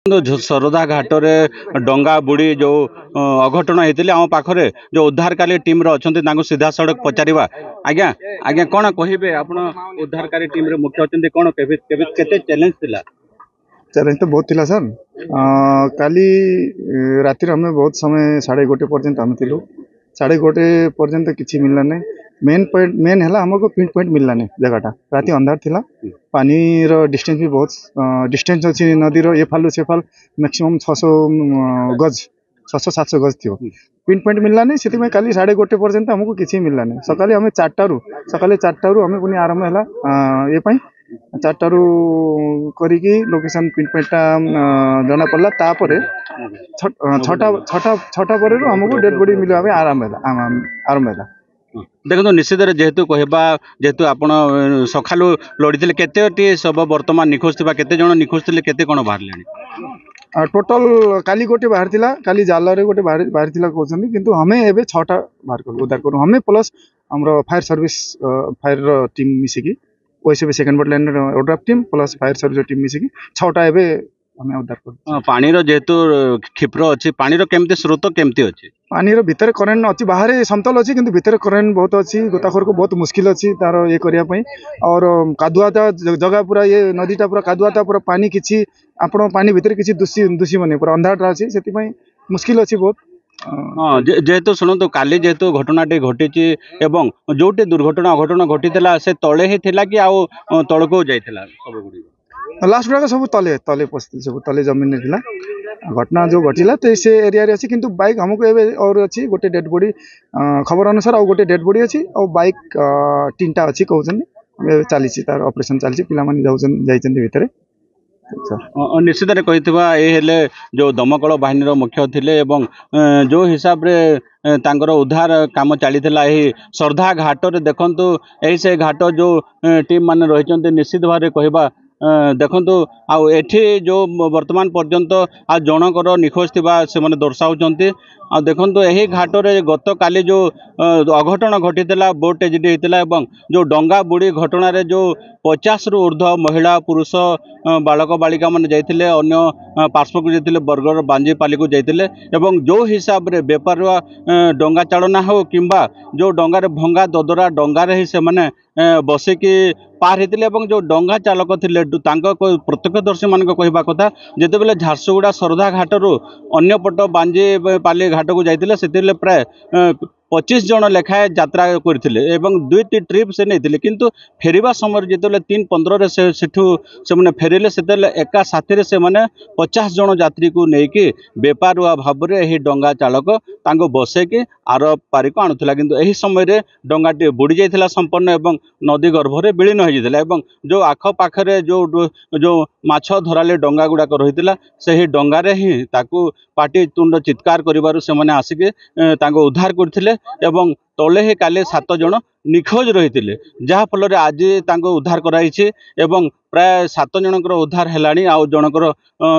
सरदा घाट रे डंगा बुड़ी जो अघटन होते आम पाखे जो उद्धारकारी टीम अच्छा सीधा सड़क पचारा आज्ञा आज्ञा कौन कहे आप उद्धारकारी टीम मुख्य अच्छा कौन के चैलेंज थिला? चैलेंज तो बहुत थिला सर। काली राति हमें बहुत समय 1:30 पर्यंत आम थिलु 1:30 पर्यंत किसी मिलला नहीं। मेन पॉइंट मेन है हमको पिंट पॉइंट मिलला नहीं जगहटा राति अंधार थिला। पानी रो डिस्टेंस भी बहुत डिस्टेंस अच्छी नदी रो ये फालू से फाल मैक्सिमम 600 गज 600-700 गज थी पिंट पॉइंट मिलला नहीं से काली 1:30 पर्यंत हमको किसी मिलला नहीं। सकाले हमें 4टारू हमें पुणी आरंभ है ये 4टारू करिकी लोकेशन पिंट पॉइंटा जना पड़ला तापर 6टा पर हमको डेड बॉडी मिलवा आरंभ है। देखो निश्चित जेहेतु कहबा जेहेतु आपण सखालु लड़ी केते सब वर्तमान निखोज थी केते जण निखोज थे केते कोन बाहर टोटल काली गोटे बाहर थिला काली जाल रे गोटे बाहर थिला कहउछन किंतु हमें एबे 6टा बाहर कर उद्धार करू हमें प्लस हमरो फायर सर्विस फायर टीम मिसिकी OSB second battalion ODRAF team plus fire service team मिसिकी 6टा एबे हमें उद्धार कर। पानी रो जेहेतु क्षिप्र अच्छी पानी रो केमते स्रोत केमते अच्छी पानी रो भीतर करेंट अच्छी बाहर समतल अच्छी किंतु भीतर करेंट बहुत अच्छी गोताखोर को बहुत मुश्किल अच्छी तार ये करिया पई और कादुआता जगह पूरा ये नदीटा पूरा कादुआता पूरा पानी किछि आपण पानी भीतर किछि दूषी बने पूरा अंधार अच्छी सेति पई मुश्किल अच्छी बहुत। हाँ जेहेतु शुणु काली जेहेतु घटनाटी घटी एवं जोटे दुर्घटना अघटन घटी से तले ही थिला कि आउ तलको जाइथिला सब गुडी लास्ट गुड़ाक सब तले तले पशि सब तले जमीन थिला घटना जो घटिला तो से एरिया रे अछि किंतु बाइक हमको एबे और अछि गोटे डेड बॉडी खबर अनुसार आ गोटे डेड बॉडी अछि और बाइक 3टा अछि कहउछन चली तार ऑपरेशन चली पिला माने जाउछन जाइछन भितरे। निश्चित कही ये जो दमकल बाहिनी मुख्य थिले एवं जो हिसाब रे तांकर उद्धार काम चली सरधा घाट रे देखंतु एही से घाट जो टीम माने रहिचंते निश्चित भाव कहबा देखंतु आउ एठी जो वर्तमान पर्यंत आ जनकर निखोज थिबा से माने दर्शाउचंती आ देखंतु एही घाट रे गत काली जो अघटन घटीला बोट ट्रेजेडी होता एवं जो डंगा बुड़ी घटन रे जो 50 रु ऊर्ध्व महिला पुरुष बालक बालिका माने जाइथिले अन्य पार्श्व को जाइथिले बरगढ़ बांजीपाली को जाइथिले एवं जो हिसाब रे बेपारुआ डंगा चालना हो किंबा जो डंगा रे भंगा ददरा डंगा रे ही से माने बसिकी पार होते जो डंगा चालक थे प्रत्यक्षदर्शी मान कहवा कथा जिते झारसुगुड़ा सरधा घाटू अन्य पट बांजीपाली घाट को जाते से प्राय 25 जन लेखाए यात्रा करते 2टी ट्रिप से नहीं किंतु फेरवा समय जिते 3:15 से फेरिले से एका साथी से 50 जन यात्री को लेकिन बेपारुआ भाव में यही डंगा चालक बसैकी आर पारी को आणुला किंतु यही समय डंगाटी बुड़ी जाता संपन्न एवं नदी गर्भ में विलीन हो जाता जो आखपाखे जो माछ धराले डंगा गुड़ाक रही से डंगारे ही पाटी तुंड चित्कार कर आसिक उद्धार करते एवं तले ही काले 7 जन निखोज रही जहाँफल आज उद्धार कराई प्राय 7 जनकर उद्धार है आउ जनकर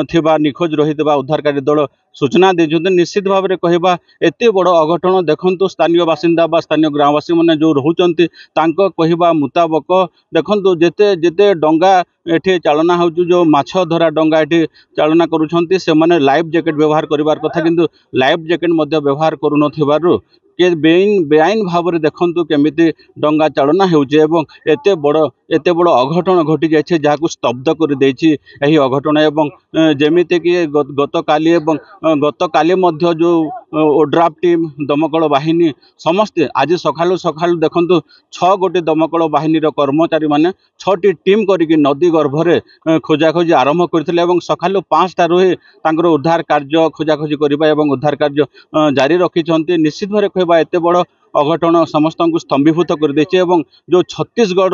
थिबा निखोज रही उद्धारकारी दल सूचना देते निश्चित भाव में कहवा एत बड़ अघटन देखु स्थानीय बासिंदा स्थानीय ग्रामवासी मैंने जो रोचंती कहवा मुताबक देखु जिते जिते डंगा एठी चालना हो जो माछ धरा डंगा एठी चालना करुछंती से माने लाइफ जैकेट व्यवहार करिवार कथा किंतु लाइफ जैकेट मध्य व्यवहार करू नथिबारु के बेआईन भाव में देखु केमिति डंगा चालना होते एत बड़ अघटन घटी जाए जहाँ स्तब्ध कर देछि अघटन एवं जेमिति कि गत काली जो ओड्राफ टीम दमकल बाहिनी समस्ते आज सकालू सकालू देखु 6 गोटे दमकल बाहिनी कर्मचारी माने 6टी टीम करिक नदी गर्भ में खोजाखोजी आरंभ करथिले एवं सकालू 5टारू ही तांकर उद्धार कार्य खोजाखोजी करबा एवं उद्धार कार्य जारी रखिछन्ती। निश्चित भाव कहबा एते बड़ अघटन समस्त को स्तंभीभूत कर देछि एवं जो छत्तीसगढ़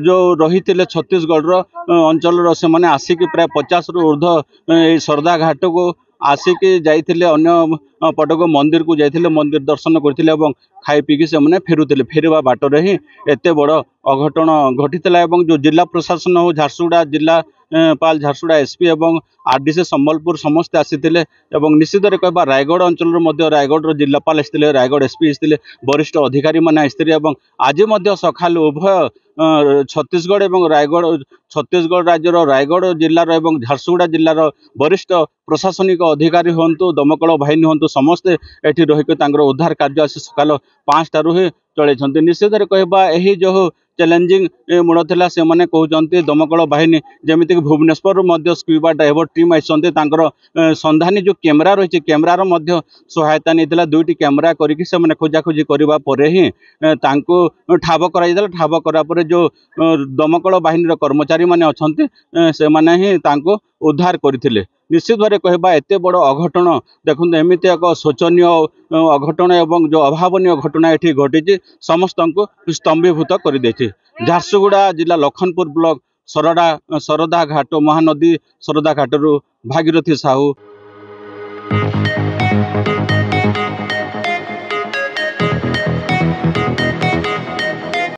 जो रही छत्तीसगढ़ अंचल से माने आसिक प्राय 50 रु ऊर्ध्व सरदा घाट को आसिक जाइथिले अन्य पटक मंदिर को जाइथिले मंदिर दर्शन करथिले एवं खाई पीकी से माने फेरुथिले फेरवा बाटर ही एते बड़ अघटन घटीला एवं जो जिला प्रशासन हो झारसुगुड़ा जिला पाल झारसुगुड़ा एसपी एवं आरडीसी संबलपुर समस्ते आसीथिले एवं निश्चित कहबा रायगढ़ अंचल रायगढ़ जिलापाल आसते रायगढ़ एसपी आसते वरिष्ठ अधिकारी मैंने आसते आज सकाल उभय छत्तीसगढ़ एवं रायगढ़ छत्तीसगढ़ राज्यर रायगढ़ जिलार एवं झारसुगुड़ा जिलार वरिष्ठ प्रशासनिक अधिकारी हूँ दमकल बाहिनी हूँ समस्ते एठी रही उद्धार कार्य आसी सकाल 5टारू ही चलते निश्चित कहबा यही जो चैलेंजिंग मूल था से मैंने कहते दमकल बाहिनी जमीक भुवनेश्वर स्क्यूबा डाइवर टीम आसते संधानी जो कैमेरा रही कैमेरार सहायता नहीं दुईटी कैमेरा करके खोजाखोजी करने ही ठाब कर ठाब करापर जो दमकल बाहिनी कर्मचारी मैंने अच्छा से मैंने ही उद्धार करते निश्चित भाव कहबा एत बड़ अघटन देखते एमती एक शोचनीय अघटन एवं जो अभावन घटना ये घटी समस्त को स्तंभीभूत कर झारसुगुड़ा जिला लखनपुर ब्लॉक सरदा घाट महानदी सरदा घाटू भागीरथी साहू।